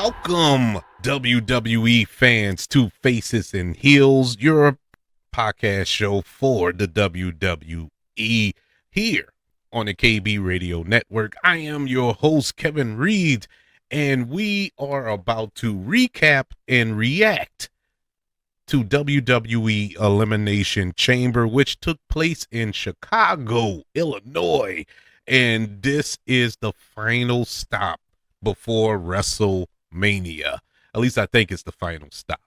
Welcome, WWE fans, to Faces and Heels, your podcast show for the WWE here on the KB Radio Network. I am your host, Kevin Reed, and we are about to recap and react to WWE Elimination Chamber, which took place in Chicago, Illinois. And this is the final stop before WrestleMania. At least I think it's the final stop.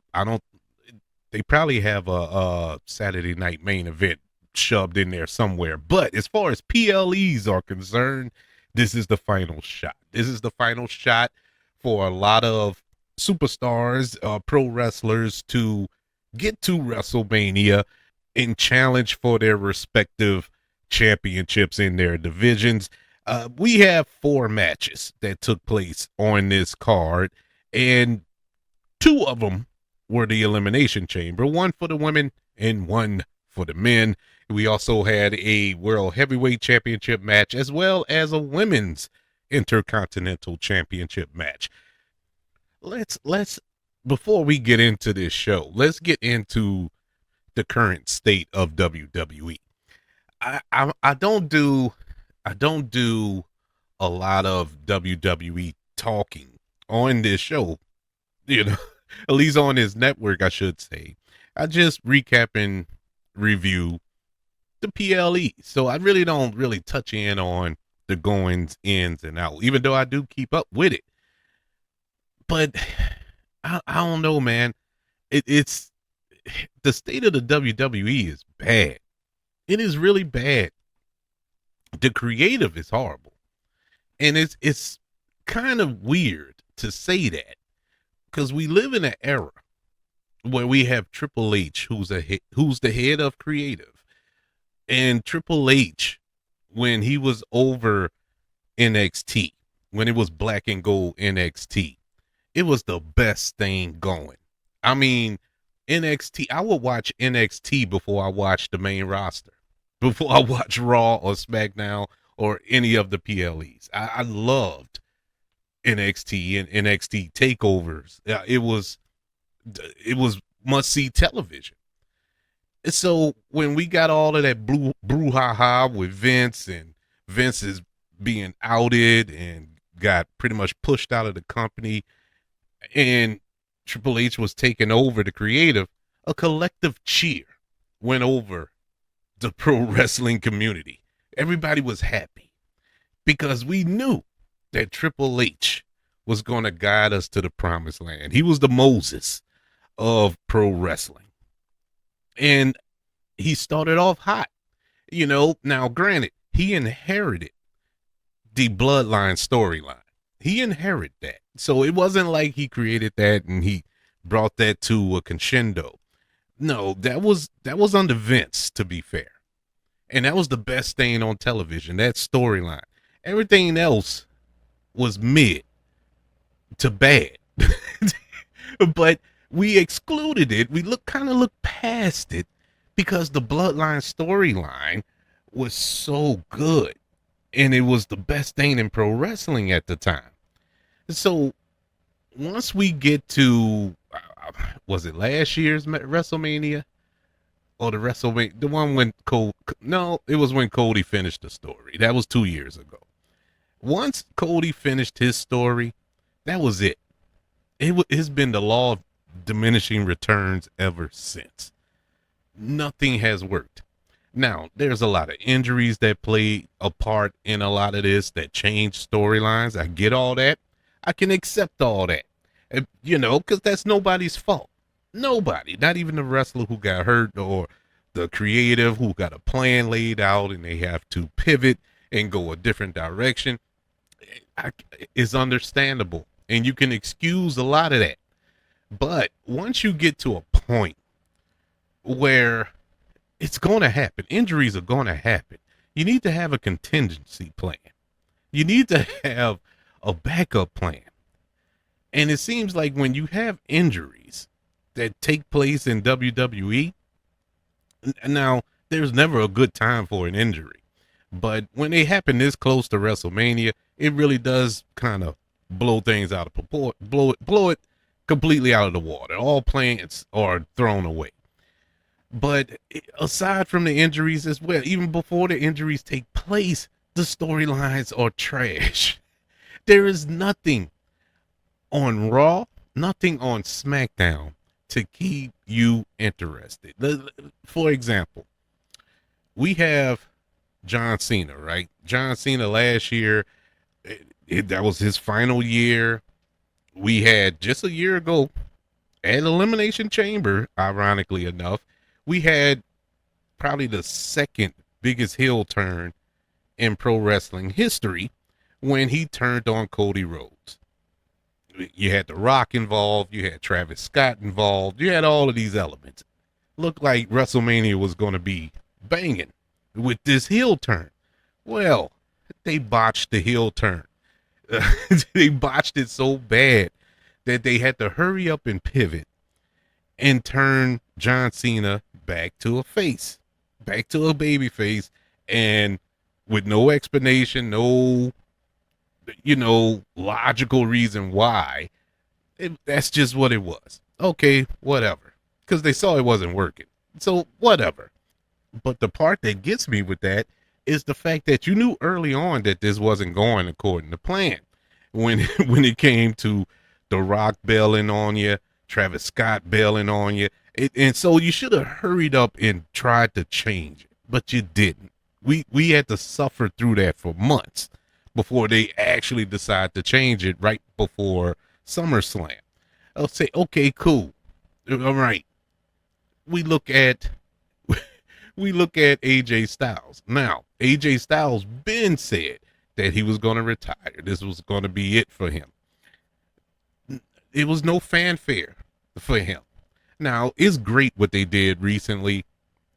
They probably have a Saturday night main event shoved in there somewhere. But as far as PLEs are concerned, this is the final shot. This is the final shot for a lot of superstars, pro wrestlers to get to WrestleMania and challenge for their respective championships in their divisions. We have 4 matches that took place on this card, and 2 of them were the Elimination Chamber, 1 for the women and 1 for the men. We also had a World Heavyweight Championship match as well as a Women's Intercontinental Championship match. Let's before we get into this show, let's get into the current state of WWE. I don't do a lot of WWE talking on this show, at least on this network, I should say. I just recap and review the PLE. So I really don't touch in on the goings, ins, and out, even though I do keep up with it. But I don't know, man. It's the state of the WWE is bad. It is really bad. The creative is horrible. And it's kind of weird to say that, because we live in an era where we have Triple H, who's the head of creative. And Triple H, when he was over NXT, when it was black and gold NXT, it was the best thing going. I mean, NXT, I would watch NXT before I watched the main roster, before I watch Raw or SmackDown or any of the PLEs. I loved NXT and NXT takeovers. It was must-see television. So when we got all of that brouhaha with Vince, and Vince is being outed and got pretty much pushed out of the company, and Triple H was taking over the creative, a collective cheer went over the pro wrestling community. Everybody was happy because we knew that Triple H was going to guide us to the promised land. He was the Moses of pro wrestling. And he started off hot. Now granted, he inherited the bloodline storyline. He inherited that. So it wasn't like he created that and he brought that to a crescendo. No, that was under Vince, to be fair. And that was the best thing on television, that storyline. Everything else was mid to bad. But we excluded it. We kind of looked past it because the bloodline storyline was so good. And it was the best thing in pro wrestling at the time. So once we get to, was it last year's WrestleMania? Or the WrestleMania, the one when it was when Cody finished the story. That was 2 years ago. Once Cody finished his story, that was it. It's been the law of diminishing returns ever since. Nothing has worked. Now, there's a lot of injuries that play a part in a lot of this that change storylines. I get all that. I can accept all that, because that's nobody's fault. Nobody, not even the wrestler who got hurt or the creative who got a plan laid out and they have to pivot and go a different direction. It's understandable, and you can excuse a lot of that. But once you get to a point where it's going to happen, injuries are going to happen, you need to have a contingency plan. You need to have a backup plan. And it seems like when you have injuries that take place in WWE, now there's never a good time for an injury, but when they happen this close to WrestleMania, it really does kind of blow things out of proportion, blow it completely out of the water. All plans are thrown away. But aside from the injuries as well, even before the injuries take place, the storylines are trash. There is nothing on Raw, nothing on SmackDown to keep you interested. For example, we have John Cena, right? John Cena last year, that was his final year. We had just a year ago at Elimination Chamber, ironically enough, we had probably the second biggest heel turn in pro wrestling history when he turned on Cody Rhodes. You had The Rock involved, you had Travis Scott involved, you had all of these elements. Looked like WrestleMania was going to be banging with this heel turn. Well, they botched the heel turn. They botched it so bad that they had to hurry up and pivot and turn John Cena back to a face, back to a baby face, and with no explanation, no, logical reason why. That's just what it was. Okay, whatever. Because they saw it wasn't working. So, whatever. But the part that gets me with that is the fact that you knew early on that this wasn't going according to plan. When when it came to The Rock bailing on you, Travis Scott bailing on you, and so you should have hurried up and tried to change it, but you didn't. We had to suffer through that for months before they actually decide to change it right before SummerSlam. I'll say, okay, cool, all right. We look at AJ Styles. Now, AJ Styles been said that he was going to retire. This was going to be it for him. It was no fanfare for him. Now, it's great what they did recently,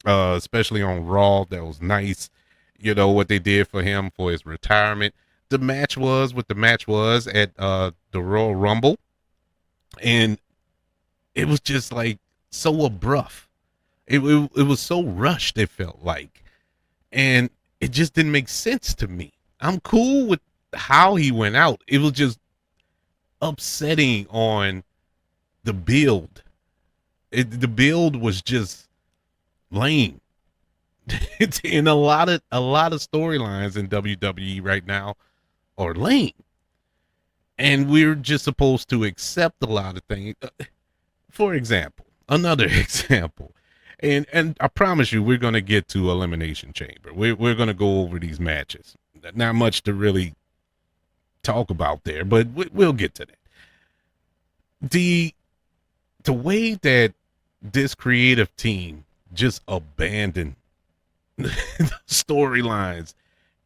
especially on Raw. That was nice. What they did for him for his retirement. The match was what the match was at the Royal Rumble. And it was just like so abrupt. It was so rushed, it felt like. And it just didn't make sense to me. I'm cool with how he went out. It was just upsetting on the build. The build was just lame. And a lot of storylines in WWE right now are lame. And we're just supposed to accept a lot of things. For example, another example. And I promise you, we're going to get to Elimination Chamber. We're going to go over these matches. Not much to really talk about there, but we'll get to that. The way that this creative team just abandoned storylines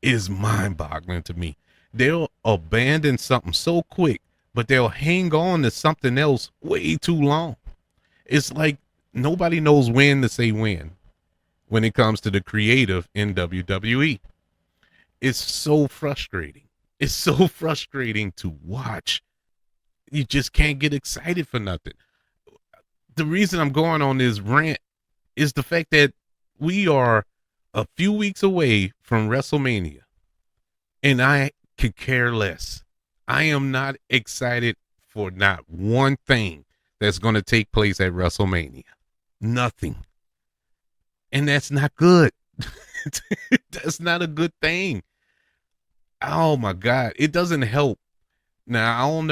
is mind-boggling to me. They'll abandon something so quick, but they'll hang on to something else way too long. It's like nobody knows when to say when it comes to the creative in WWE. It's so frustrating. It's so frustrating to watch. You just can't get excited for nothing. The reason I'm going on this rant is the fact that we are a few weeks away from WrestleMania, and I could care less. I am not excited for not one thing that's going to take place at WrestleMania. Nothing. And that's not good. That's not a good thing. Oh my God. It doesn't help. Now, I don't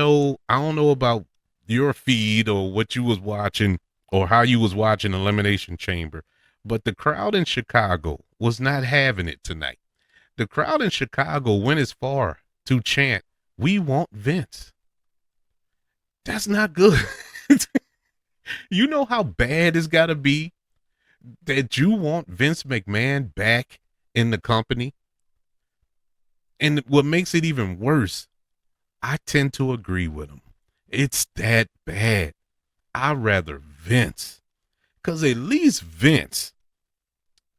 know about your feed or what you was watching or how you was watching Elimination Chamber, but the crowd in Chicago was not having it tonight. The crowd in Chicago went as far to chant, "We want Vince." That's not good. You know how bad it's got to be that you want Vince McMahon back in the company? And what makes it even worse, I tend to agree with him. It's that bad. I'd rather Vince. Because at least Vince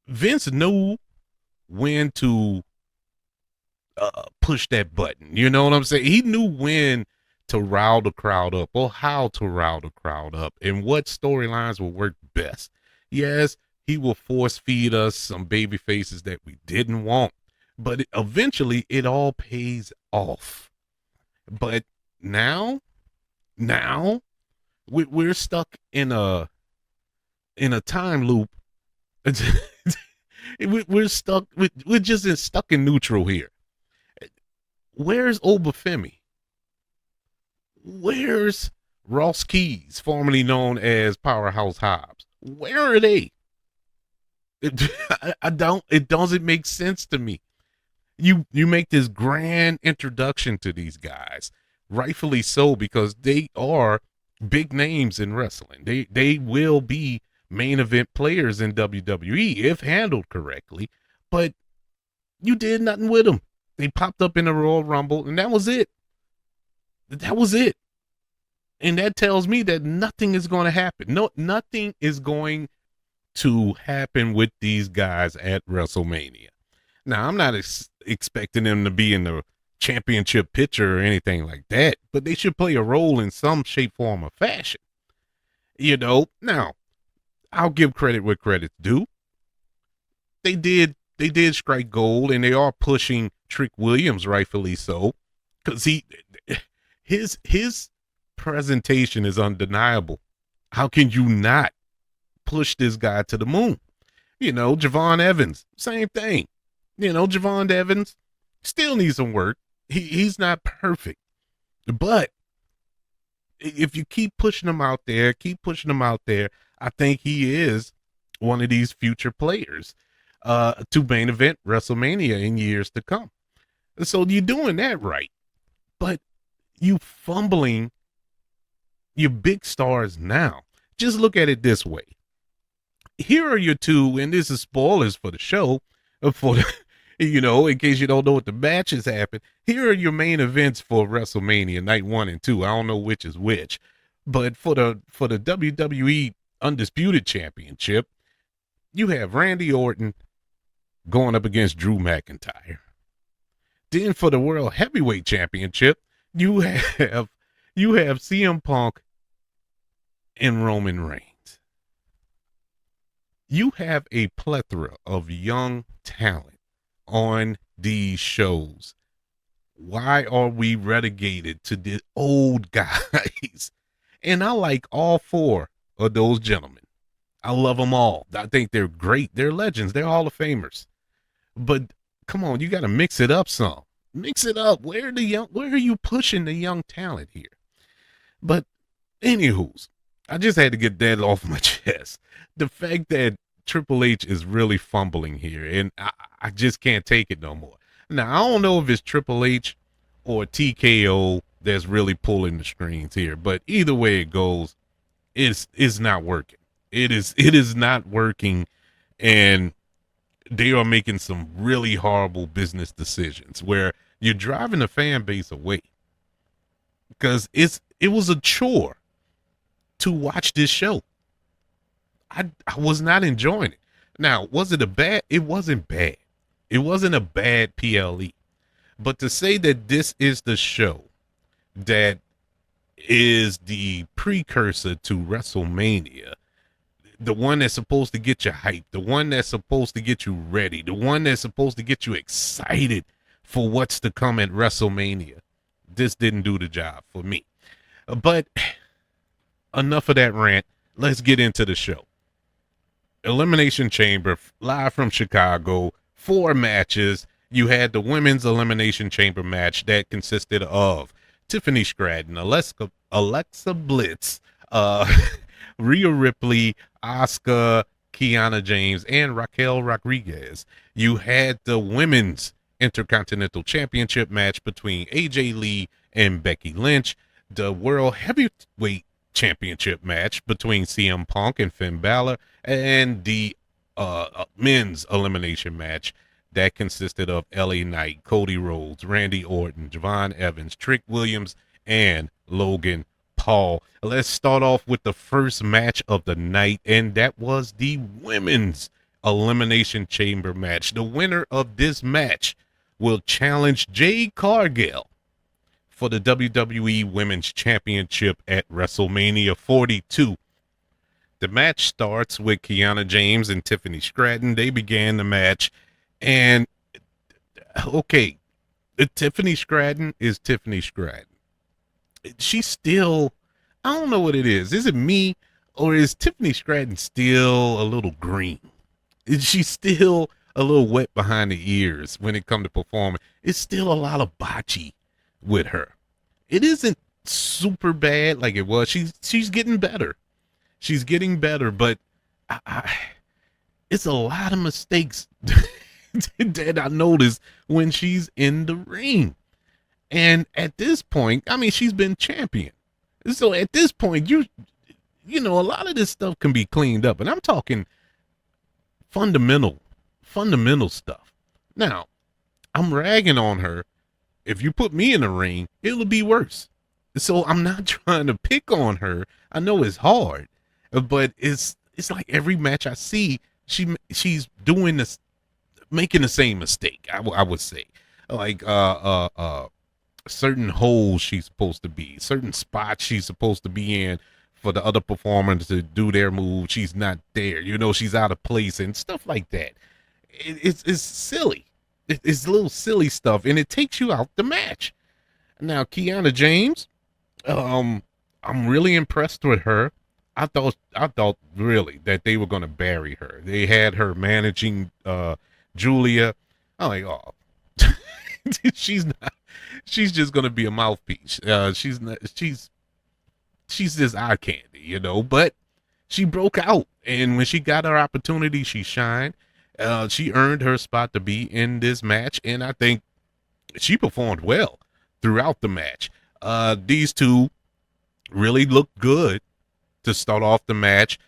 knew when to push that button. You know what I'm saying? He knew when to rile the crowd up or how to rile the crowd up and what storylines will work best. Yes, he will force feed us some baby faces that we didn't want, but eventually it all pays off. But Now we're stuck in a time loop. We're stuck. We're just stuck in neutral here. Where's Obafemi? Where's Ross Keys, formerly known as Powerhouse Hobbs? Where are they? I don't. It doesn't make sense to me. You make this grand introduction to these guys, rightfully so, because they are big names in wrestling. They will be main event players in WWE if handled correctly, but you did nothing with them. They popped up in the Royal Rumble, and that was it. That was it. And that tells me that nothing is going to happen. No, nothing is going to happen with these guys at WrestleMania. Now, I'm not expecting them to be in the championship picture or anything like that, but they should play a role in some shape, form, or fashion. Now, I'll give credit where credit's due. They did strike gold, and they are pushing Trick Williams, rightfully so, because his presentation is undeniable. How can you not push this guy to the moon? Javon Evans, same thing. Javon Evans still needs some work. He's not perfect, but if you keep pushing him out there, I think he is one of these future players to main event WrestleMania in years to come. So you're doing that right, but you fumbling your big stars now. Just look at it this way. Here are your two, and this is spoilers for the show, in case you don't know what the matches happen. Here are your main events for WrestleMania night 1 and 2. I don't know which is which, but for the WWE Undisputed Championship, you have Randy Orton going up against Drew McIntyre. Then for the World Heavyweight Championship, you have CM Punk and Roman Reigns. You have a plethora of young talent on these shows. Why are we relegated to the old guys? And I like all four of those gentlemen. I love them all. I think they're great. They're legends. They're Hall of Famers. But come on, you got to mix it up some. Mix it up. Where are you pushing the young talent here? But anywho's, I just had to get that off my chest. The fact that Triple H is really fumbling here, and I just can't take it no more. Now, I don't know if it's Triple H or TKO that's really pulling the strings here, but either way it goes, it's not working. It is not working, and they are making some really horrible business decisions where you're driving the fan base away because it was a chore to watch this show. I was not enjoying it. Now, was it it wasn't bad. It wasn't a bad PLE. But to say that this is the show that is the precursor to WrestleMania, the one that's supposed to get you hyped, the one that's supposed to get you ready, the one that's supposed to get you excited for what's to come at WrestleMania, this didn't do the job for me. But enough of that rant. Let's get into the show. Elimination Chamber, live from Chicago, 4 matches. You had the women's Elimination Chamber match that consisted of Tiffany Stratton, Alexa Bliss, Rhea Ripley, Asuka, Kiana James, and Raquel Rodriguez. You had the women's Intercontinental Championship match between AJ Lee and Becky Lynch, the World Heavyweight Championship match between CM Punk and Finn Balor, and the men's elimination match that consisted of LA Knight, Cody Rhodes, Randy Orton, Javon Evans, Trick Williams, and Logan Paul. Let's start off with the first match of the night, and that was the women's Elimination Chamber match. The winner of this match will challenge Jade Cargill for the WWE Women's Championship at WrestleMania 42. The match starts with Kiana James and Tiffany Stratton. They began the match, and okay, Tiffany Stratton is Tiffany Stratton. she's still, I don't know what it is. Is it me or is Tiffany Stratton still a little green? Is she still a little wet behind the ears when it comes to performing? It's still a lot of botchy with her. It isn't super bad like it was. She's getting better. She's getting better, but I it's a lot of mistakes that I notice when she's in the ring. And at this point, I mean, she's been champion. So at this point, you know, a lot of this stuff can be cleaned up. And I'm talking fundamental, fundamental stuff. Now, I'm ragging on her. If you put me in the ring, it'll be worse. So I'm not trying to pick on her. I know it's hard, but it's like every match I see, she's doing this, making the same mistake. I would say, like certain holes she's supposed to be, certain spots she's supposed to be in for the other performers to do their move. She's not there. You know, she's out of place and stuff like that. It's silly. It's little silly stuff, and it takes you out the match. Now, Kiana James, I'm really impressed with her. I thought really that they were gonna bury her. They had her managing Julia. I'm like, oh, she's not. She's just gonna be a mouthpiece. She's not. She's just eye candy, you know. But she broke out, and when she got her opportunity, she shined. She earned her spot to be in this match, and I think she performed well throughout the match. These two really looked good to start off the match.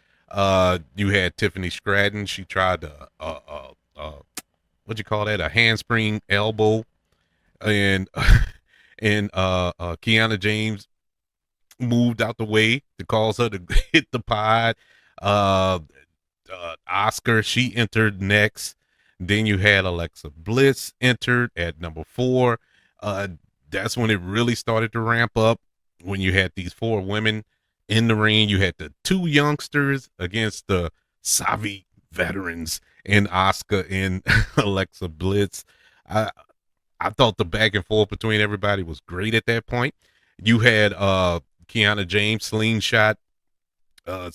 You had Tiffany Stratton. She tried to what you call that? A handspring elbow, and Kiana James moved out the way to cause her to hit the pod. Uh, Oscar, she entered next. Then you had Alexa Bliss entered at number 4. Uh, that's when it really started to ramp up. When you had these 4 women in the ring, you had the 2 youngsters against the savvy veterans in Oscar and Alexa Bliss. I I thought the back and forth between everybody was great at that point. You had Kiana James slingshot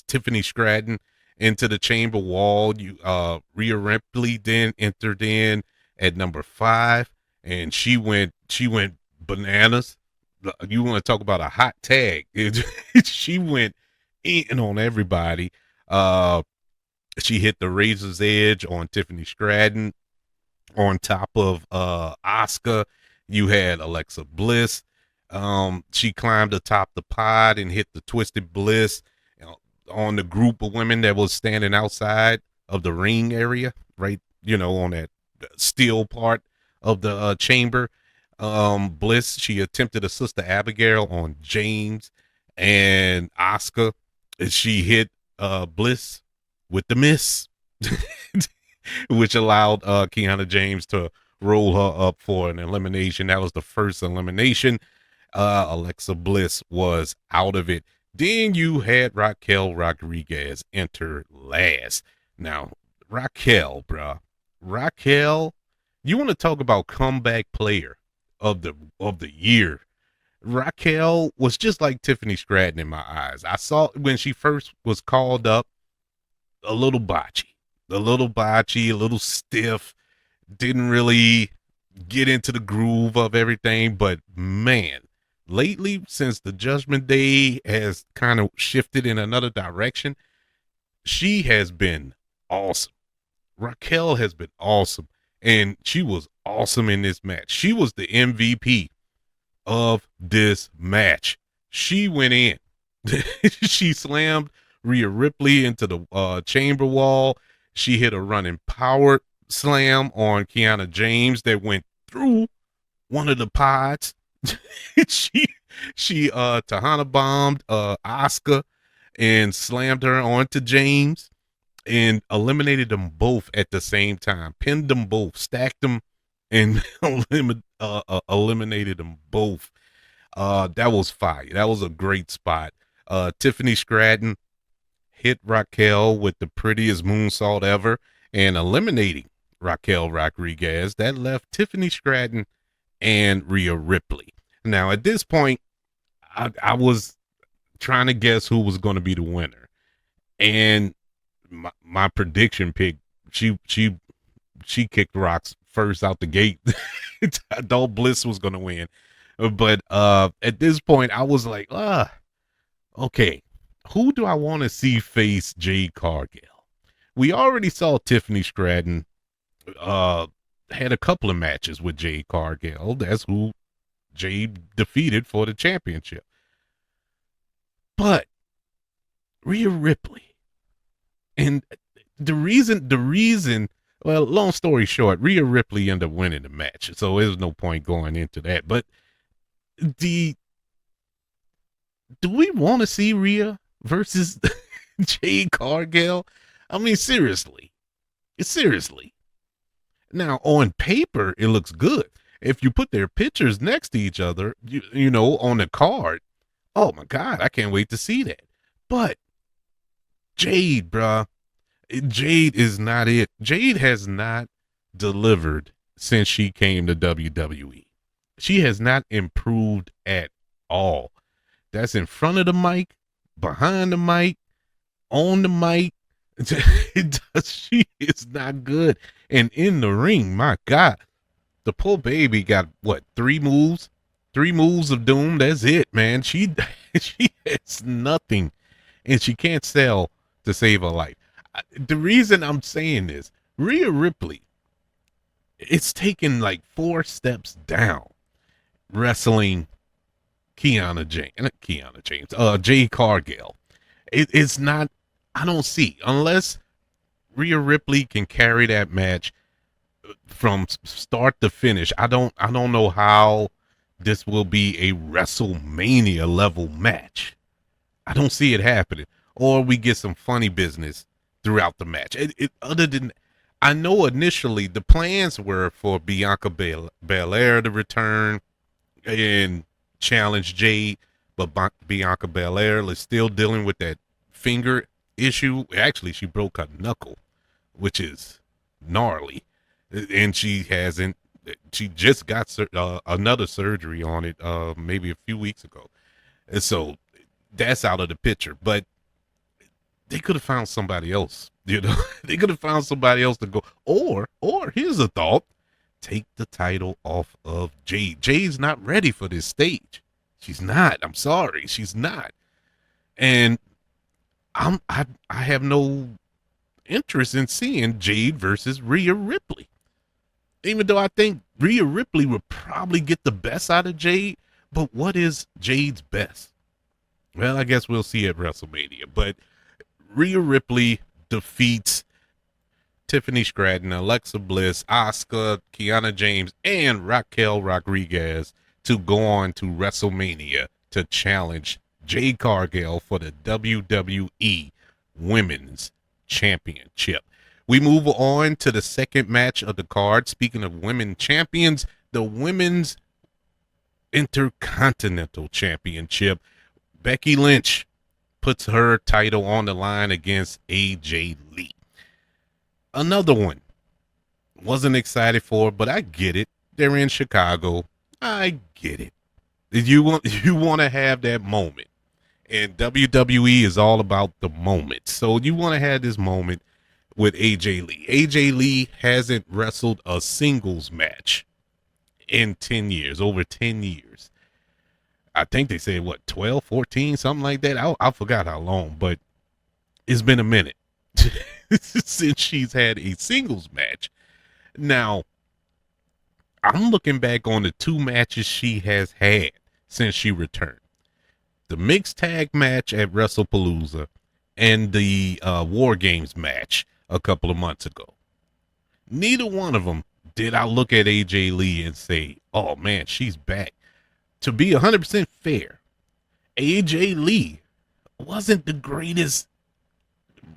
Tiffany Stratton into the chamber wall. You Rhea Ripley then entered in at number 5, and she went bananas. You want to talk about a hot tag? She went in on everybody. She hit the razor's edge on Tiffany Stratton. On top of Asuka, you had Alexa Bliss. She climbed atop the pod and hit the Twisted Bliss on the group of women that was standing outside of the ring area, right? You know, on that steel part of the chamber. Bliss, she attempted a Sister Abigail on James, and Asuka, she hit Bliss with the miss. Which allowed Kiana James to roll her up for an elimination. That was the first elimination. Alexa Bliss was out of it. Then you had Raquel Rodriguez enter last. Now, Raquel, bruh. Raquel, you want to talk about comeback player of the year. Raquel was just like Tiffany Stratton in my eyes. I saw when she first was called up, a little botchy, a little stiff, didn't really get into the groove of everything. But man, lately, since the Judgment Day has kind of shifted in another direction, she has been awesome. Raquel has been awesome, and she was awesome in this match. She was the MVP of this match. She went in. She slammed Rhea Ripley into the chamber wall. She hit a running power slam on Kiana James that went through one of the pods. she Tahana bombed Asuka and slammed her onto James and eliminated them both at the same time. Pinned them both, stacked them, and eliminated them both. That was fire. That was a great spot. Tiffany Stratton hit Raquel with the prettiest moonsault ever and eliminating Raquel Rodriguez. That left Tiffany Stratton and Rhea Ripley. Now, at this point, I was trying to guess who was going to be the winner, and my prediction pick, she kicked rocks first out the gate. Adult Bliss was going to win, but at this point, I was like, okay, who do I want to see face Jade Cargill? We already saw Tiffany Stratton had a couple of matches with Jade Cargill. That's who Jade defeated for the championship. But Rhea Ripley, and the reason, well, long story short, Rhea Ripley ended up winning the match, so there's no point going into that. But do we want to see Rhea versus Jade Cargill? I mean, seriously. Now, on paper, it looks good. If you put their pictures next to each other, you know, on the card, oh my God, I can't wait to see that. But Jade, bruh, Jade is not it. Jade has not delivered since she came to WWE. She has not improved at all. That's in front of the mic, behind the mic, on the mic. She is not good. And in the ring, my God, the poor baby got what, 3 moves? 3 moves of doom. That's it, man. She has nothing, and she can't sell to save her life. The reason I'm saying this, Rhea Ripley, it's taken like 4 steps down wrestling Jade Cargill. It's not, I don't see, unless Rhea Ripley can carry that match from start to finish. I don't know how this will be a WrestleMania level match. I don't see it happening. Or we get some funny business throughout the match. Other than, I know initially the plans were for Bianca Belair to return and challenge Jade, but Bianca Belair is still dealing with that finger issue. Actually, she broke her knuckle, which is gnarly, and she just got another surgery on it maybe a few weeks ago, and so that's out of the picture. But they could have found somebody else, you know. They could have found somebody else to go, or here's a thought: take the title off of Jade. Jade's not ready for this stage. She's not. I'm sorry, she's not. And I have no interest in seeing Jade versus Rhea Ripley. Even though I think Rhea Ripley would probably get the best out of Jade, but what is Jade's best? Well, I guess we'll see at WrestleMania. But Rhea Ripley defeats Tiffany Stratton, Alexa Bliss, Asuka, Kiana James, and Raquel Rodriguez to go on to WrestleMania to challenge Jade Cargill for the WWE Women's Championship. We move on to the second match of the card. Speaking of women champions, the Women's Intercontinental Championship. Becky Lynch puts her title on the line against AJ Lee. Another one. Wasn't excited for, but I get it. They're in Chicago. I get it. You want to have that moment. And WWE is all about the moment. So you want to have this moment with AJ Lee. AJ Lee hasn't wrestled a singles match in 10 years, over 10 years. I think they said, 12, 14, something like that. I forgot how long, but it's been a minute since she's had a singles match. Now, I'm looking back on the 2 matches she has had since she returned. The mixed tag match at WrestlePalooza and the War Games match a couple of months ago. Neither one of them did I look at AJ Lee and say, oh man, she's back. To be 100% fair, AJ Lee wasn't the greatest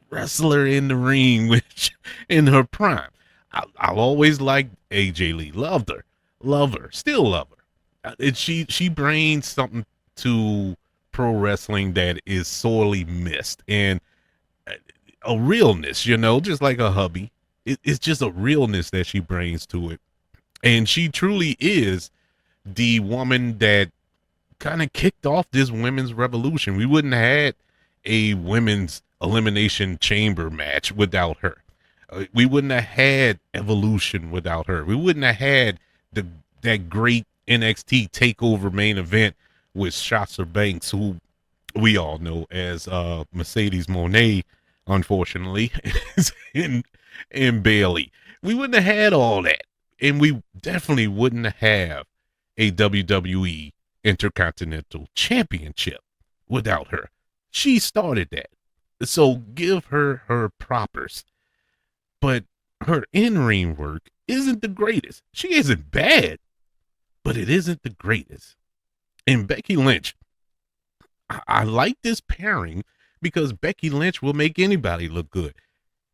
wrestler in the ring, which in her prime. I'll always like AJ Lee. Loved her. Love her. Still love her. And she brings something to pro wrestling that is sorely missed. And a realness, you know, just like a hubby. It's just a realness that she brings to it. And she truly is the woman that kind of kicked off this women's revolution. We wouldn't have had a women's elimination chamber match without her. We wouldn't have had Evolution without her. We wouldn't have had the that great NXT takeover main event with Sasha Banks, who we all know as Mercedes Moné, unfortunately, and Bailey. We wouldn't have had all that. And we definitely wouldn't have a WWE Intercontinental Championship without her. She started that. So give her her propers. But her in-ring work isn't the greatest. She isn't bad, but it isn't the greatest. And Becky Lynch, I like this pairing because Becky Lynch will make anybody look good.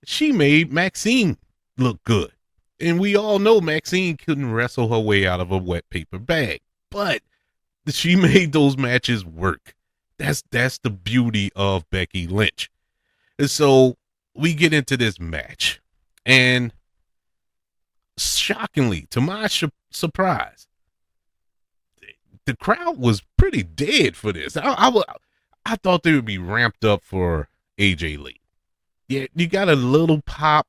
She made Maxine look good. And we all know Maxine couldn't wrestle her way out of a wet paper bag. But she made those matches work. That's the beauty of Becky Lynch. And so we get into this match. And shockingly, to my surprise, the crowd was pretty dead for this. I thought they would be ramped up for AJ Lee. Yeah, you got a little pop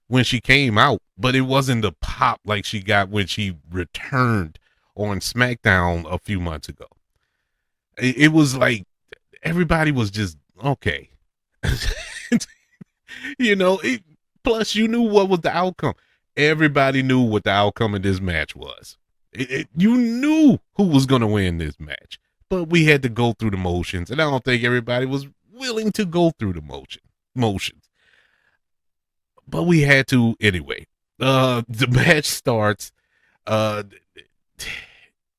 when she came out, but it wasn't the pop like she got when she returned on SmackDown a few months ago. It was like everybody was just okay. Plus you knew what was the outcome. Everybody knew what the outcome of this match was. You knew who was going to win this match, but we had to go through the motions, and I don't think everybody was willing to go through the motions. But we had to anyway. The match starts.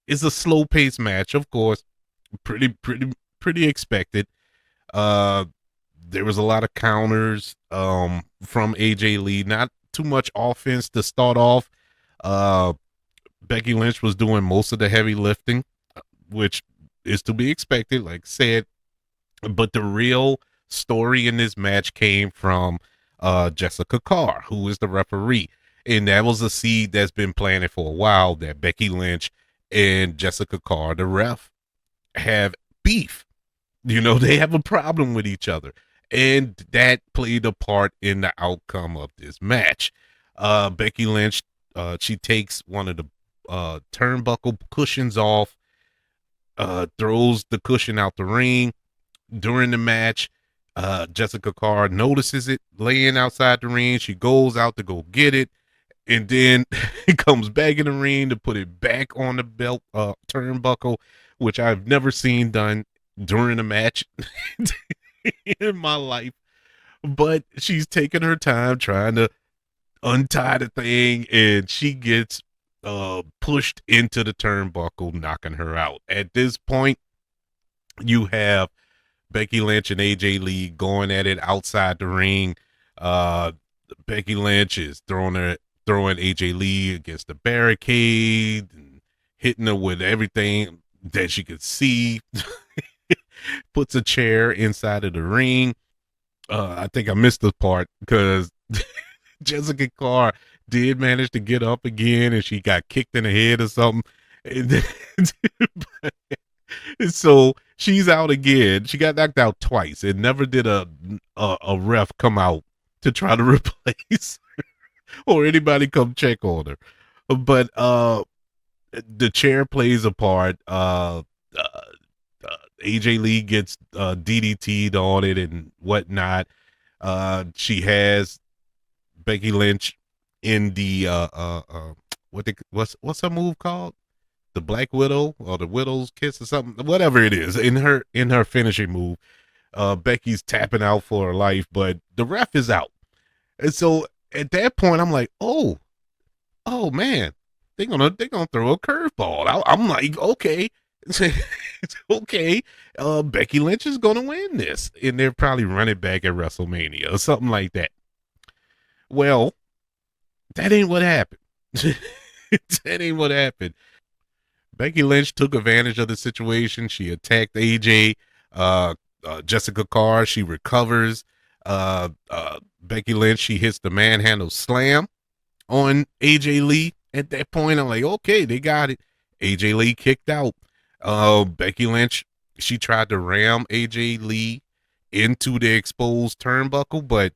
It's a slow-paced match, of course. Pretty expected. There was a lot of counters from AJ Lee. Not too much offense to start off. Becky Lynch was doing most of the heavy lifting, which is to be expected, like I said. But the real story in this match came from Jessica Carr, who is the referee. And that was a seed that's been planted for a while, that Becky Lynch and Jessica Carr, the ref, have beef. They have a problem with each other. And that played a part in the outcome of this match. Becky Lynch, she takes one of the turnbuckle cushions off, throws the cushion out the ring. During the match, Jessica Carr notices it laying outside the ring. She goes out to go get it, and then it comes back in the ring to put it back on the belt turnbuckle, which I've never seen done during a match in my life. But she's taking her time trying to untie the thing, and she gets pushed into the turnbuckle, knocking her out. At this point, you have Becky Lynch and AJ Lee going at it outside the ring. Becky Lynch is throwing AJ Lee against the barricade and hitting her with everything that she could see. Puts a chair inside of the ring. I think I missed the part because Jessica Carr did manage to get up again, and she got kicked in the head or something. And so she's out again. She got knocked out twice, and never did a ref come out to try to replace her or anybody come check on her. But the chair plays a part. AJ Lee gets DDT'd on it and whatnot. She has Becky Lynch in the what's her move called? The Black Widow or the Widow's Kiss or something, whatever it is. In her finishing move, Becky's tapping out for her life, but the ref is out. And so at that point, I'm like, oh man, they're gonna throw a curveball. I'm like, okay. It's okay. Becky Lynch is gonna win this, and they're probably running back at WrestleMania or something like that. Well, that ain't what happened. That ain't what happened. Becky Lynch took advantage of the situation. She attacked AJ. Jessica Carr, she recovers. Becky Lynch, she hits the manhandle slam on AJ Lee. At that point, I'm like, okay, they got it. AJ Lee kicked out. Becky Lynch, she tried to ram AJ Lee into the exposed turnbuckle, but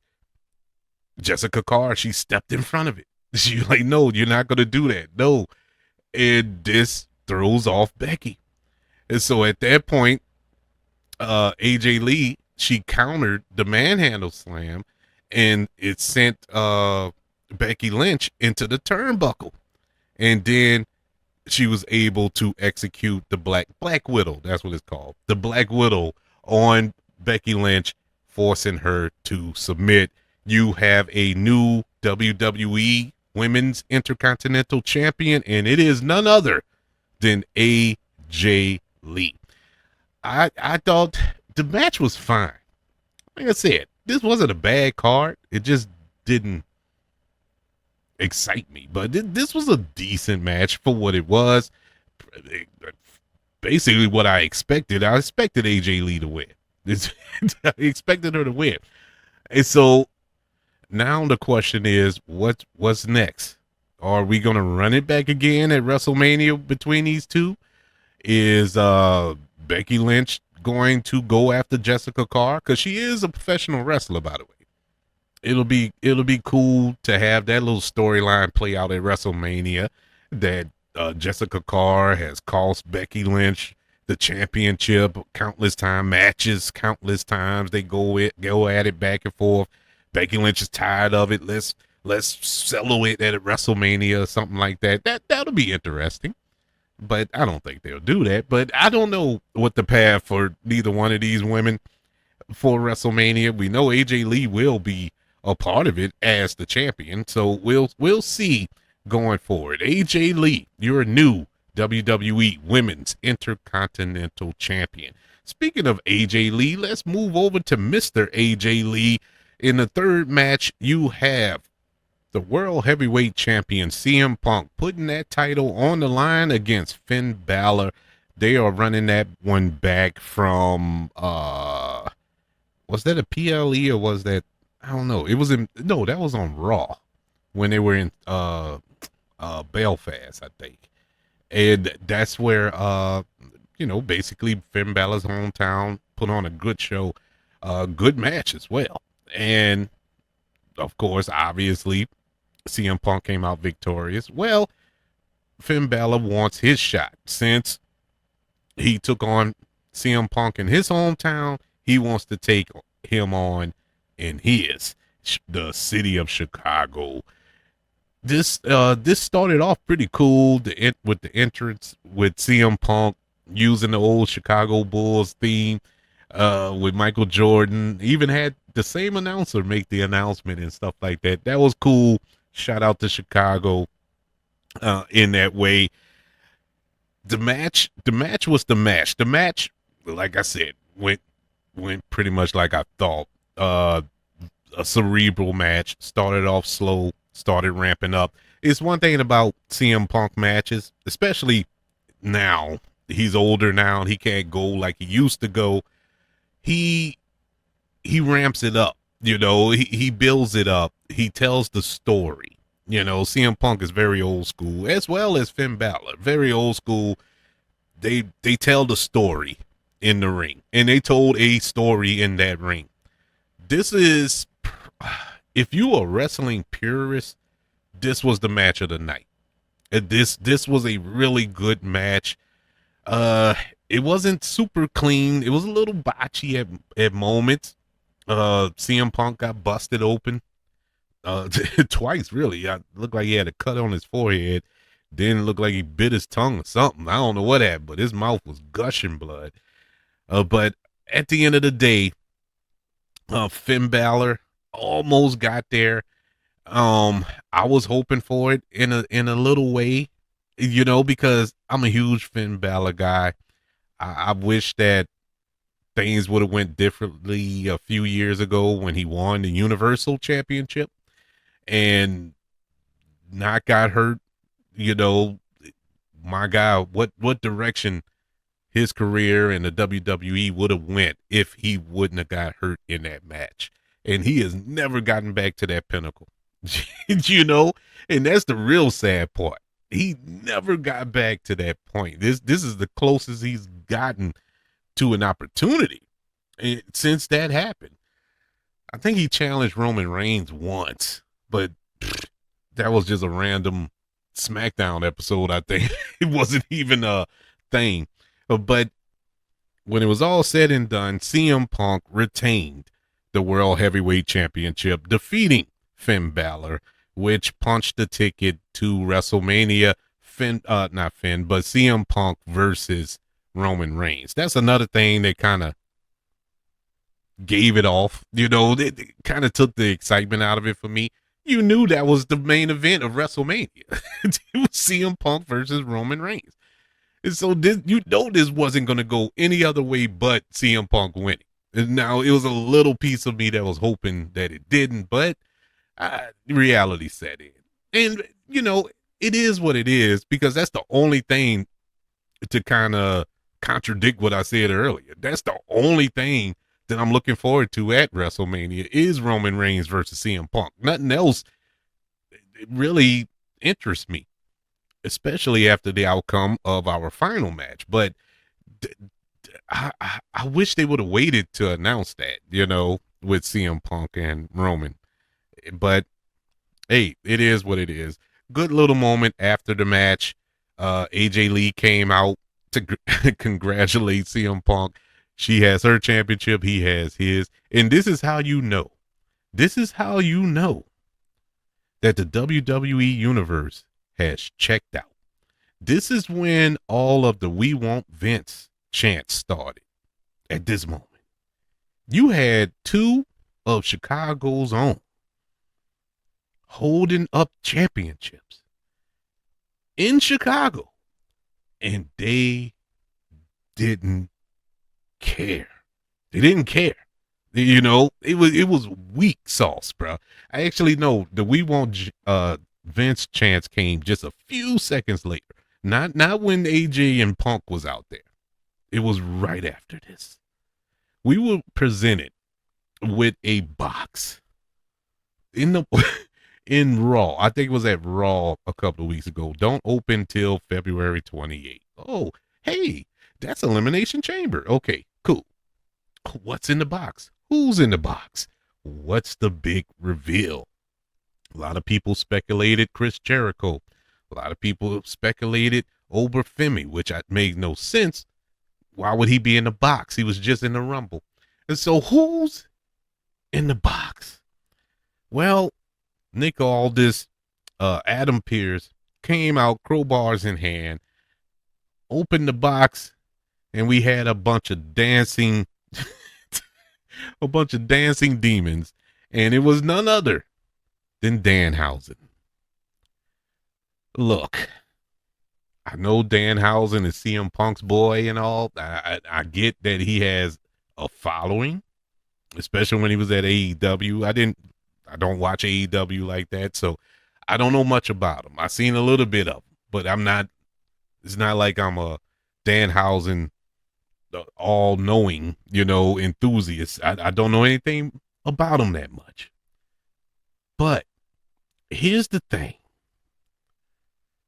Jessica Carr, she stepped in front of it. She like, no, you're not gonna do that. No. And this throws off Becky. And so at that point, AJ Lee, she countered the manhandle slam and it sent Becky Lynch into the turnbuckle. And then she was able to execute the Black Widow. That's what it's called. The Black Widow on Becky Lynch, forcing her to submit. You have a new WWE Women's Intercontinental Champion, and it is none other than AJ Lee. I thought the match was fine. Like I said, this wasn't a bad card. It just didn't excite me, but this was a decent match for what it was. Basically what I expected. I expected AJ Lee to win. I expected her to win. And so now the question is, what's next? Are we going to run it back again at WrestleMania between these two? Is Becky Lynch going to go after Jessica Carr? Because she is a professional wrestler, by the way. It'll be cool to have that little storyline play out at WrestleMania, that Jessica Carr has cost Becky Lynch the championship countless matches, countless times. They go at it back and forth. Becky Lynch is tired of it. Let's settle it at a WrestleMania or something like that. That'll be interesting. But I don't think they'll do that. But I don't know what the path for neither one of these women for WrestleMania. We know AJ Lee will be a part of it as the champion, so we'll see going forward. AJ Lee, you're a new WWE Women's Intercontinental Champion. Speaking of AJ Lee, let's move over to Mr. AJ Lee. In the third match, you have the World Heavyweight Champion CM Punk putting that title on the line against Finn Balor. They are running that one back from was that a PLE or was that, I don't know. It was that was on Raw when they were in Belfast, I think. And that's where basically Finn Balor's hometown put on a good show, good match as well. And of course, obviously, CM Punk came out victorious. Well, Finn Balor wants his shot. Since he took on CM Punk in his hometown, he wants to take him on in the city of Chicago. This started off pretty cool with the entrance with CM Punk using the old Chicago Bulls theme with Michael Jordan. Even had the same announcer make the announcement and stuff like that. That was cool. Shout out to Chicago in that way. The match was the match. The match, like I said, went pretty much like I thought. A cerebral match. Started off slow, started ramping up. It's one thing about CM Punk matches, especially now. He's older now. He can't go like he used to go. He ramps it up. He builds it up. He tells the story. CM Punk is very old school, as well as Finn Balor. Very old school. They tell the story in the ring, and they told a story in that ring. This is, if you are a wrestling purist, this was the match of the night. This was a really good match. It wasn't super clean. It was a little botchy at moments. CM Punk got busted open twice, really. It looked like he had a cut on his forehead. Then looked like he bit his tongue or something. I don't know what happened, but his mouth was gushing blood. But at the end of the day, Finn Balor almost got there. I was hoping for it in a little way, because I'm a huge Finn Balor guy. I wish that things would have went differently a few years ago when he won the Universal Championship and not got hurt. My guy, what direction his career in the WWE would have went if he wouldn't have got hurt in that match. And he has never gotten back to that pinnacle, and that's the real sad part. he never got back to that point. This is the closest he's gotten to an opportunity since that happened. I think he challenged Roman Reigns once, but that was just a random SmackDown episode, I think. It wasn't even a thing. But when it was all said and done, CM Punk retained the World Heavyweight Championship, defeating Finn Balor, which punched the ticket to WrestleMania. Not Finn, but CM Punk versus Roman Reigns. That's another thing that kind of gave it off. It kind of took the excitement out of it for me. You knew that was the main event of WrestleMania. It was CM Punk versus Roman Reigns. And so this wasn't going to go any other way but CM Punk winning. And now, it was a little piece of me that was hoping that it didn't, but reality set in. And, it is what it is, because that's the only thing to kind of contradict what I said earlier. That's the only thing that I'm looking forward to at WrestleMania is Roman Reigns versus CM Punk. Nothing else really interests me, especially after the outcome of our final match. But I wish they would have waited to announce that, with CM Punk and Roman. But hey, it is what it is. Good little moment after the match. AJ Lee came out to congratulate CM Punk. She has her championship. He has his. And this is how you know. This is how you know that the WWE universe has checked out. This is when all of the "We Want Vince" chants started. At this moment, you had two of Chicago's own holding up championships in Chicago, and they didn't care. They didn't care. It was weak sauce, bro. I actually know the "We Want Vince" chants came just a few seconds later. Not when AJ and Punk was out there. It was right after this. We were presented with a box in Raw. I think it was at Raw a couple of weeks ago. Don't open till February 28th. Oh, hey, that's Elimination Chamber. Okay, cool. What's in the box? Who's in the box? What's the big reveal? A lot of people speculated Chris Jericho. A lot of people speculated Oberfemi, which made no sense. Why would he be in the box? He was just in the Rumble. And so who's in the box? Well, Nick Aldis, Adam Pearce came out, crowbars in hand, opened the box, and we had a bunch of dancing demons, and it was none other than Danhausen. Look, I know Danhausen is CM Punk's boy and all. I get that he has a following, especially when he was at AEW. I don't watch AEW like that, so I don't know much about him. I've seen a little bit of him, but it's not like I'm a Danhausen all-knowing, enthusiast. I don't know anything about him that much. But here's the thing.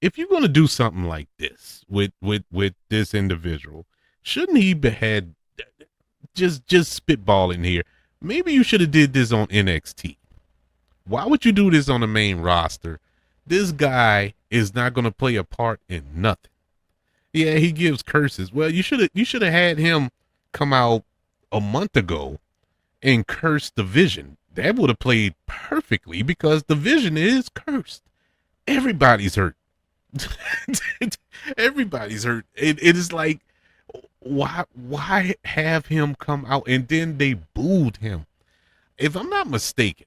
If you're going to do something like this with this individual, shouldn't he had just spitballing here? Maybe you should have did this on NXT. Why would you do this on the main roster? This guy is not going to play a part in nothing. Yeah, he gives curses. Well, you should have had him come out a month ago and curse the Vision. That would have played perfectly because the Vision is cursed. Everybody's hurt. Everybody's hurt. It is like, why have him come out? And then they booed him. If I'm not mistaken,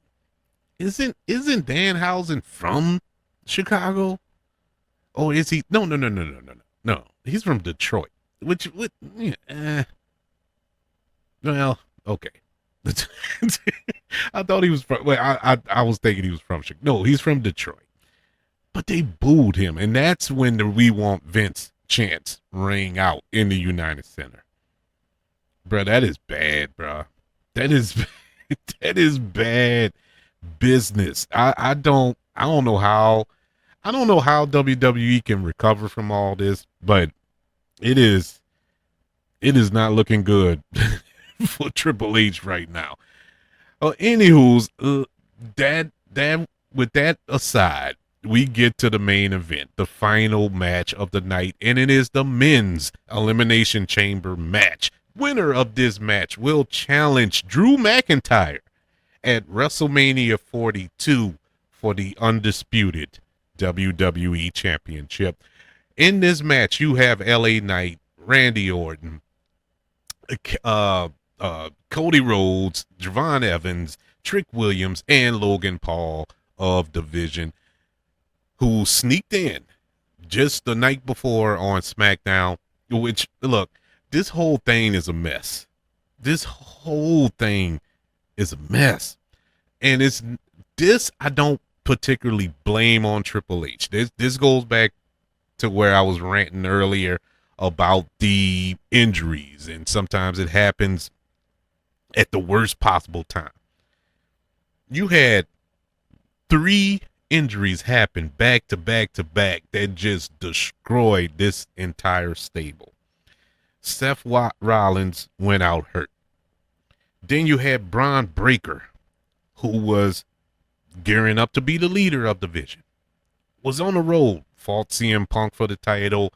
isn't Danhausen from Chicago? Oh, is he? No. He's from Detroit. Well, okay. I thought he was from. Well, I was thinking he was from Chicago. No, he's from Detroit. But they booed him, and that's when the "We Want Vince" chants rang out in the United Center. Bro, that is bad, bro. That is bad business. I don't know how. I don't know how WWE can recover from all this, but it is it is not looking good for Triple H right now. Anywho's that with that aside, we get to the main event, the final match of the night, and it is the men's Elimination Chamber match. Winner of this match will challenge Drew McIntyre at WrestleMania 42 for the undisputed WWE Championship. In this match, you have LA Knight, Randy Orton, Cody Rhodes, Javon Evans, Trick Williams, and Logan Paul of Division, who sneaked in just the night before on SmackDown. Which, look, this whole thing is a mess. This whole thing is a mess. And this I don't particularly blame on Triple H. This goes back to where I was ranting earlier about the injuries, and sometimes it happens at the worst possible time. You had 3 injuries happen back to back to back that just destroyed this entire stable. Seth Rollins went out hurt. Then you had Braun Breaker, who was gearing up to be the leader of the division, was on the road, fought CM Punk for the title,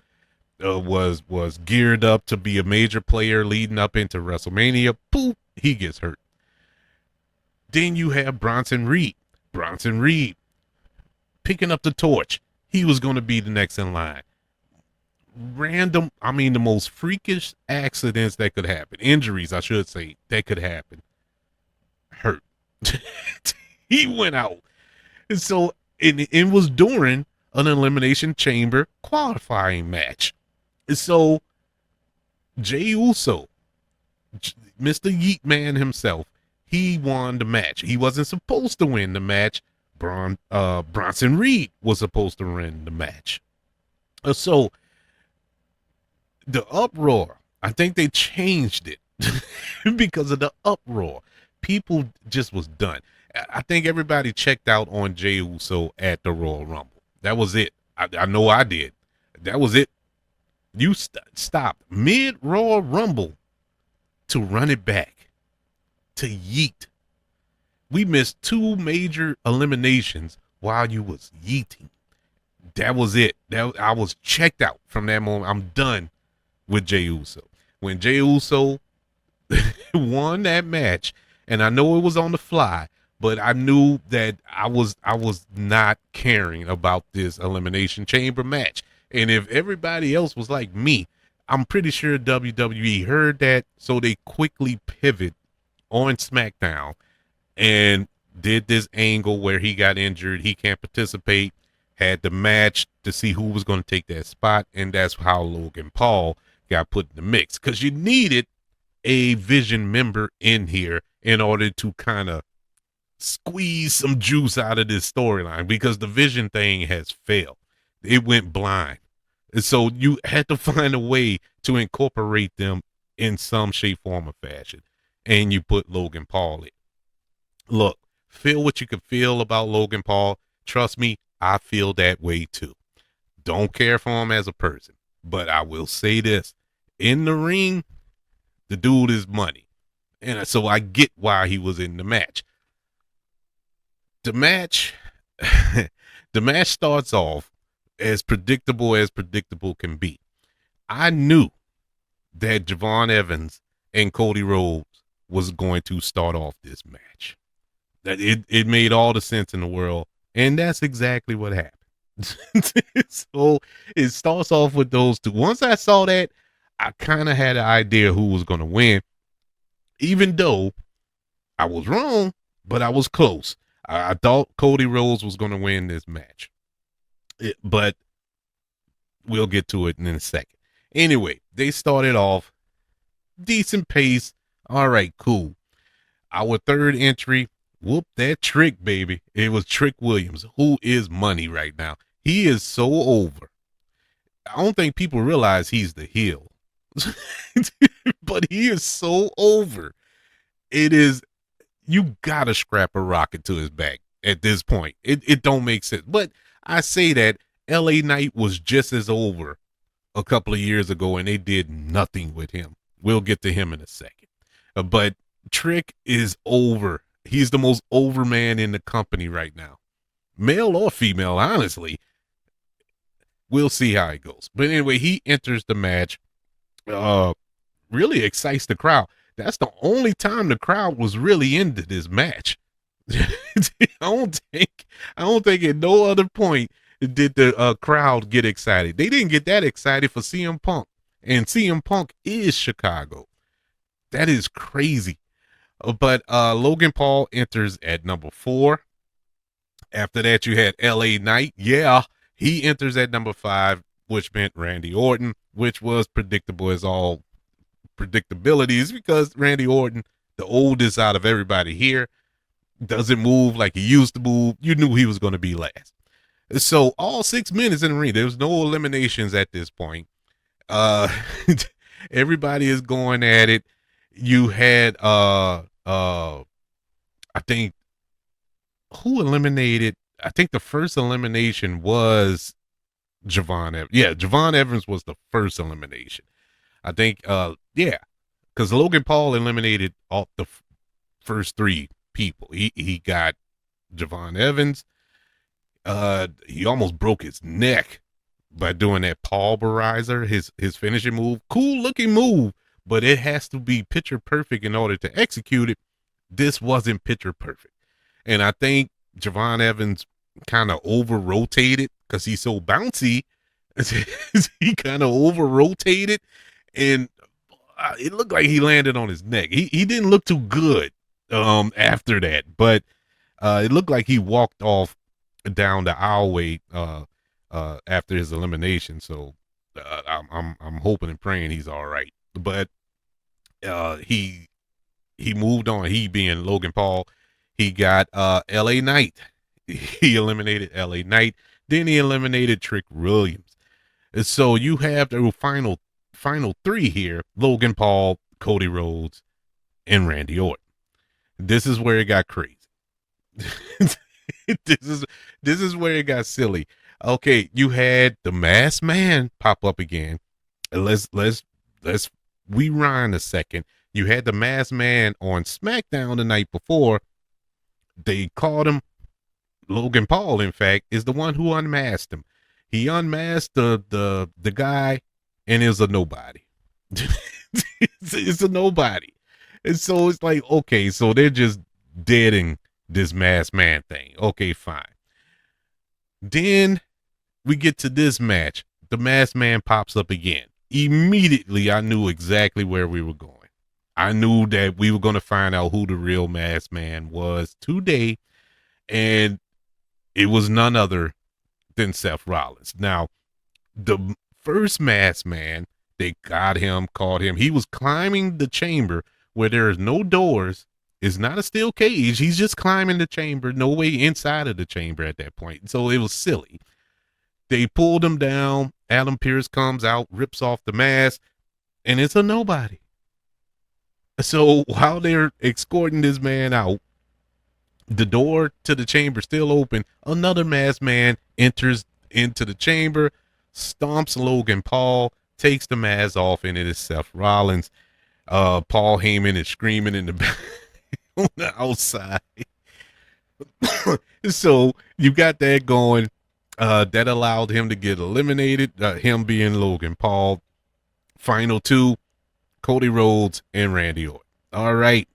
was geared up to be a major player leading up into WrestleMania. Poof, he gets hurt. Then you have Bronson Reed. Bronson Reed picking up the torch. He was going to be the next in line. The most freakish accidents that could happen, injuries, I should say, that could happen. Hurt. He went out. And so it was during an Elimination Chamber qualifying match. And so Jey Uso, Mr. Yeet Man himself, he won the match. He wasn't supposed to win the match. Bronson Reed was supposed to win the match. So the uproar, I think they changed it because of the uproar. People just was done. I think everybody checked out on Jey Uso at the Royal Rumble. That was it. I know I did. That was it. You stopped mid-Royal Rumble to run it back, to yeet. We missed 2 major eliminations while you was yeeting. That was it. I was checked out from that moment. I'm done with Jey Uso. When Jey Uso won that match, and I know it was on the fly, but I knew that I was not caring about this Elimination Chamber match. And if everybody else was like me, I'm pretty sure WWE heard that, so they quickly pivot on SmackDown and did this angle where he got injured, he can't participate, had the match to see who was going to take that spot, and that's how Logan Paul got put in the mix, because you needed a Vision member in here in order to kind of squeeze some juice out of this storyline, because the Vision thing has failed. It went blind. And so you had to find a way to incorporate them in some shape, form, or fashion. And you put Logan Paul in. Look, feel what you can feel about Logan Paul. Trust me, I feel that way too. Don't care for him as a person. But I will say this. In the ring, the dude is money. And so I get why he was in the match. The match starts off as predictable can be. I knew that Javon Evans and Cody Rhodes was going to start off this match. That it made all the sense in the world, and that's exactly what happened. So it starts off with those two. Once I saw that, I kind of had an idea who was going to win, even though I was wrong, but I was close. I thought Cody Rhodes was going to win this match. But we'll get to it in a second. Anyway, they started off decent pace. All right, cool. Our third entry, whoop that Trick, baby. It was Trick Williams, who is money right now. He is so over. I don't think people realize he's the heel. But he is so over. It is, you gotta scrap a rocket to his back at this point. It don't make sense. But I say that LA Knight was just as over a couple of years ago and they did nothing with him. We'll get to him in a second. But Trick is over. He's the most over man in the company right now. Male or female, honestly. We'll see how it goes. But anyway, he enters the match. Really excites the crowd. That's the only time the crowd was really into this match. I don't think at no other point did the crowd get excited. They didn't get that excited for CM Punk, and CM Punk is Chicago. That is crazy. But Logan Paul enters at number 4. After that, you had LA Knight. Yeah, he enters at number 5, which meant Randy Orton, which was predictable as all predictabilities because Randy Orton, the oldest out of everybody here, doesn't move like he used to move. You knew he was going to be last. So all 6 minutes in the ring, there was no eliminations at this point. Everybody is going at it. You had I think who eliminated? I think the first elimination was Javon Evans. Yeah, Javon Evans was the first elimination. I think yeah, because Logan Paul eliminated all the first 3 people. He got Javon Evans. He almost broke his neck by doing that pulverizer, his finishing move. Cool looking move, but it has to be picture perfect in order to execute it. This wasn't picture perfect. And I think Javon Evans kind of over rotated because he's so bouncy. He kind of over rotated and it looked like he landed on his neck. He didn't look too good after that, but it looked like he walked off down the aisleway after his elimination. So I'm hoping and praying he's all right. But he moved on. He being Logan Paul, he got LA Knight. He eliminated LA Knight. Then he eliminated Trick Williams. And so you have the final 3 here: Logan Paul, Cody Rhodes, and Randy Orton. This is where it got crazy. This is where it got silly. Okay, you had the Masked Man pop up again. Let's rewind a second. You had the Masked Man on SmackDown the night before. They called him Logan Paul. In fact, is the one who unmasked him. He unmasked the guy, and it's a nobody. It's a nobody. And so it's like, okay, so they're just deading this Masked Man thing. Okay, fine. Then we get to this match. The Masked Man pops up again. Immediately, I knew exactly where we were going. I knew that we were going to find out who the real Masked Man was today, and it was none other than Seth Rollins. Now, the first Masked Man, they caught him. He was climbing the chamber where there is no doors. It's not a steel cage. He's just climbing the chamber. No way inside of the chamber at that point. So it was silly. They pulled him down. Adam Pearce comes out, rips off the mask, and it's a nobody. So while they're escorting this man out, the door to the chamber still open. Another Masked Man enters into the chamber, stomps Logan Paul, takes the mask off, and it is Seth Rollins. Paul Heyman is screaming in the back on the outside. So you got that going. That allowed him to get eliminated, him being Logan Paul. Final 2, Cody Rhodes and Randy Orton. All right.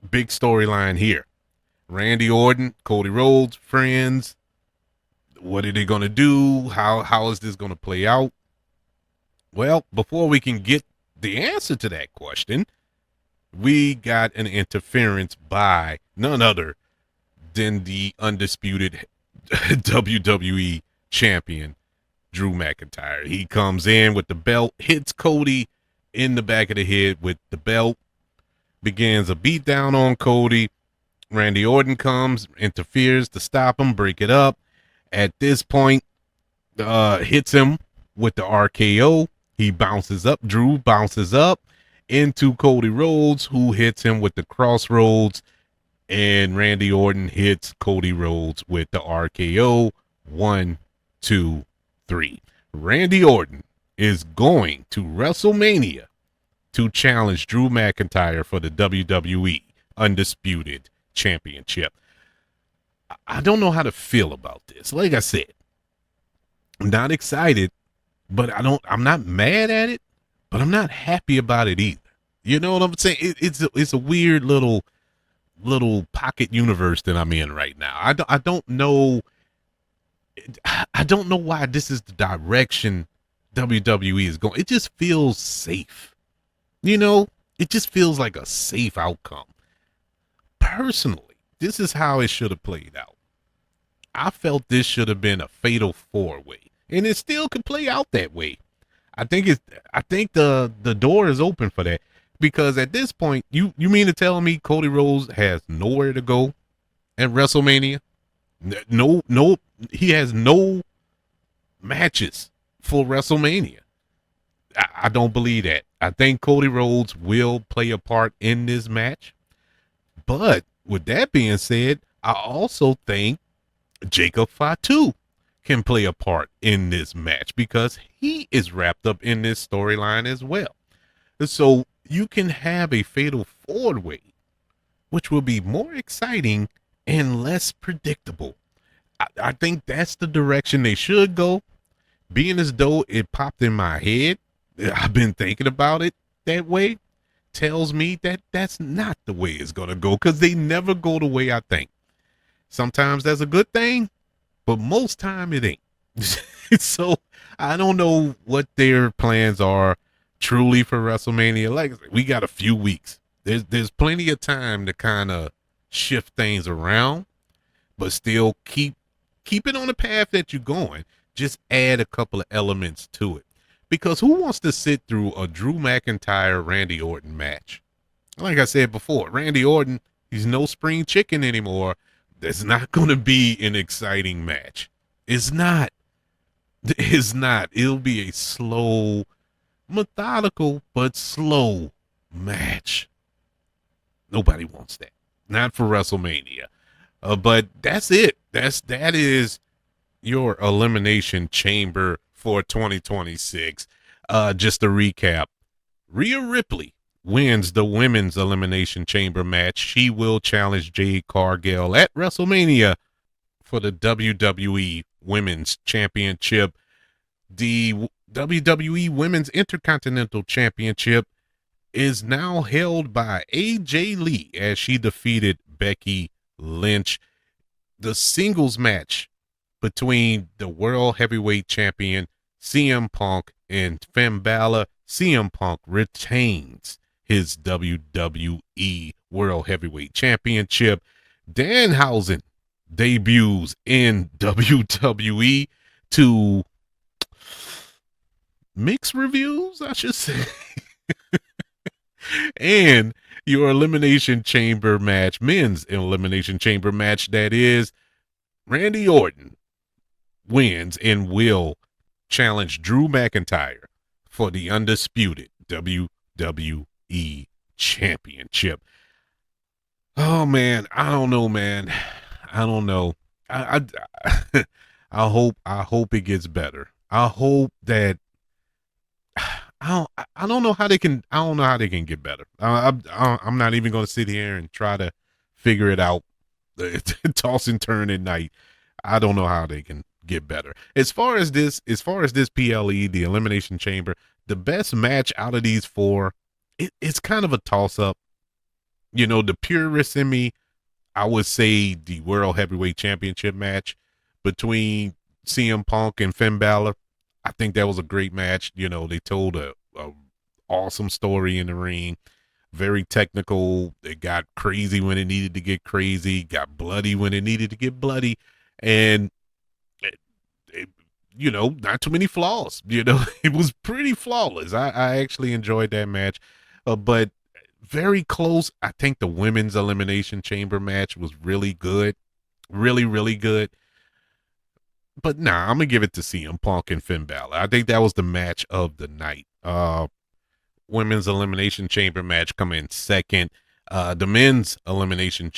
Big storyline here. Randy Orton, Cody Rhodes, friends. What are they going to do? How is this going to play out? Well, before we can get the answer to that question, we got an interference by none other than the undisputed WWE champion, Drew McIntyre. He comes in with the belt, hits Cody in the back of the head with the belt, begins a beatdown on Cody. Randy Orton comes, interferes to stop him, break it up. At this point, hits him with the RKO. He bounces up. Drew bounces up into Cody Rhodes, who hits him with the Crossroads. And Randy Orton hits Cody Rhodes with the RKO. 1, 2, 3. Randy Orton is going to WrestleMania to challenge Drew McIntyre for the WWE Undisputed Championship. I don't know how to feel about this. Like I said, I'm not excited, but I'm not mad at it, but I'm not happy about it either. You know what I'm saying? It's a weird little pocket universe that I'm in right now. I don't know why this is the direction WWE is going. It just feels safe. You know, it just feels like a safe outcome. Personally, this is how it should have played out. I felt this should have been a fatal 4-way, and it still could play out that way. I think the door is open for that, because at this point, you mean to tell me Cody Rhodes has nowhere to go at WrestleMania? No, he has no matches for WrestleMania. I don't believe that. I think Cody Rhodes will play a part in this match. But with that being said, I also think Jacob Fatu can play a part in this match, because he is wrapped up in this storyline as well. So you can have a fatal 4-way, which will be more exciting and less predictable. I think that's the direction they should go. Being as though it popped in my head, I've been thinking about it that way, tells me that that's not the way it's going to go, because they never go the way I think. Sometimes that's a good thing, but most time it ain't. So I don't know what their plans are truly for WrestleMania. Like I said, we got a few weeks. There's plenty of time to kind of shift things around, but still keep it on the path that you're going. Just add a couple of elements to it. Because who wants to sit through a Drew McIntyre Randy Orton match? Like I said before, Randy Orton, he's no spring chicken anymore. That's not going to be an exciting match. It's not. It's not. It'll be a slow, methodical, but slow match. Nobody wants that. Not for WrestleMania. But that's it. That is your Elimination Chamber for 2026. Just to recap, Rhea Ripley wins the Women's Elimination Chamber match. She will challenge Jade Cargill at WrestleMania for the WWE Women's Championship. The WWE Women's Intercontinental Championship is now held by AJ Lee as she defeated Becky Lynch. The singles match between the World Heavyweight Champion CM Punk and Finn Balor, CM Punk retains his WWE World Heavyweight Championship. Danhausen debuts in WWE to mixed reviews, I should say. And your Elimination Chamber match, men's Elimination Chamber match, that is Randy Orton wins and will challenge Drew McIntyre for the undisputed WWE Championship. Oh man, I don't know, man. I don't know. I hope it gets better. I hope that I don't know how they can get better. I'm not even going to sit here and try to figure it out. Toss and turn at night. I don't know how they can get better. As far as this PLE, the Elimination Chamber, the best match out of these four, it's kind of a toss up. You know, the purists in me, I would say the World Heavyweight Championship match between CM Punk and Finn Balor. I think that was a great match. You know, they told a awesome story in the ring. Very technical. It got crazy when it needed to get crazy. Got bloody when it needed to get bloody. And, you know, not too many flaws. You know, it was pretty flawless. I actually enjoyed that match. But very close. I think the Women's Elimination Chamber match was really good. Really, really good. But nah, I'm going to give it to CM Punk and Finn Balor. I think that was the match of the night. Women's Elimination Chamber match come in second. The men's Elimination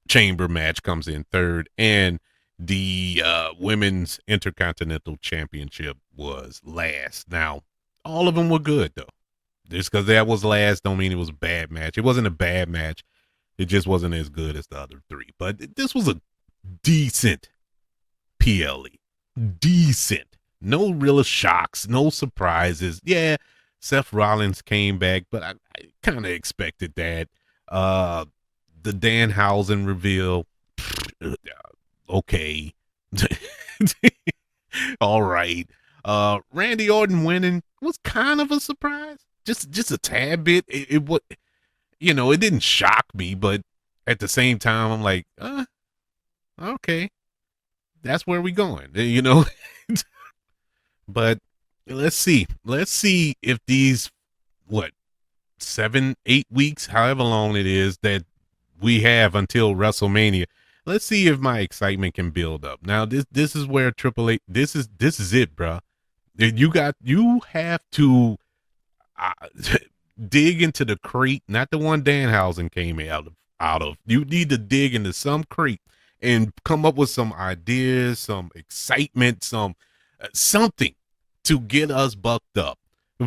Chamber match comes in third. And The women's intercontinental championship was last. Now, all of them were good though. Just because that was last don't mean it was a bad match. It wasn't a bad match. It just wasn't as good as the other three. But this was a decent PLE. Decent. No real shocks, no surprises. Yeah, Seth Rollins came back, but I kind of expected that. The Danhausen reveal, okay. All right. Randy Orton winning was kind of a surprise. Just a tad bit. It was, it didn't shock me, but at the same time, I'm like, okay, that's where we going, But let's see. Let's see if these, what, 7, 8 weeks, however long it is that we have until WrestleMania. Let's see if my excitement can build up. Now, this is where Triple H. This is it, bro. You have to uh, dig into the crate, not the one Danhausen came out of. You need to dig into some crate and come up with some ideas, some excitement, something to get us bucked up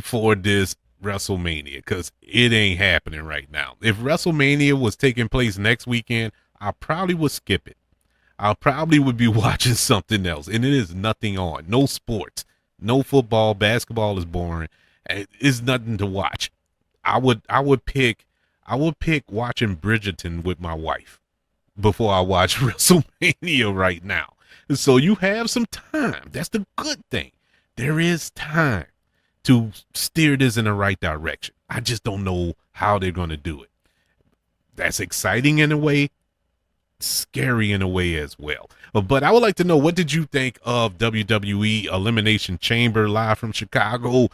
for this WrestleMania, because it ain't happening right now. If WrestleMania was taking place next weekend, I probably would skip it. I probably would be watching something else, and it is nothing on. No sports, no football, basketball is boring. It's nothing to watch. I would pick watching Bridgerton with my wife before I watch WrestleMania right now. So you have some time. That's the good thing. There is time to steer this in the right direction. I just don't know how they're going to do it. That's exciting in a way, scary in a way as well. But I would like to know, what did you think of WWE Elimination Chamber live from Chicago?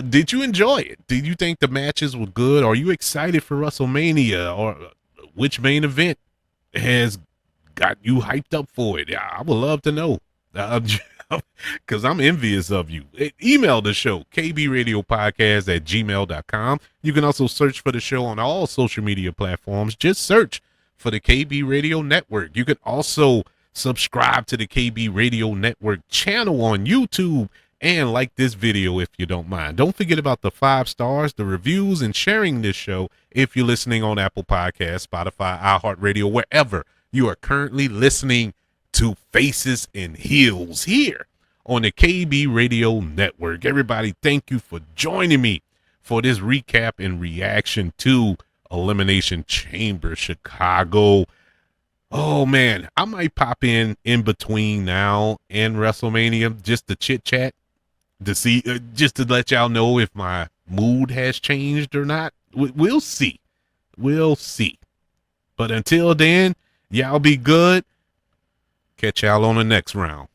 Did you enjoy it? Did you think the matches were good? Are you excited for WrestleMania? Or which main event has got you hyped up for it? I would love to know. Because I'm envious of you. Email the show, kbradiopodcast@gmail.com. You can also search for the show on all social media platforms. Just search for the KB Radio Network. You can also subscribe to the KB Radio Network channel on YouTube and like this video if you don't mind. Don't forget about the 5 stars, the reviews, and sharing this show if you're listening on Apple Podcasts, Spotify, iHeartRadio, wherever you are currently listening to Faces and Heels here on the KB Radio Network. Everybody, thank you for joining me for this recap and reaction to Elimination Chamber Chicago. Oh man, I might pop in between now and WrestleMania just to chit chat, to see, just to let y'all know if my mood has changed or not. We'll see. We'll see. But until then, y'all be good. Catch y'all on the next round.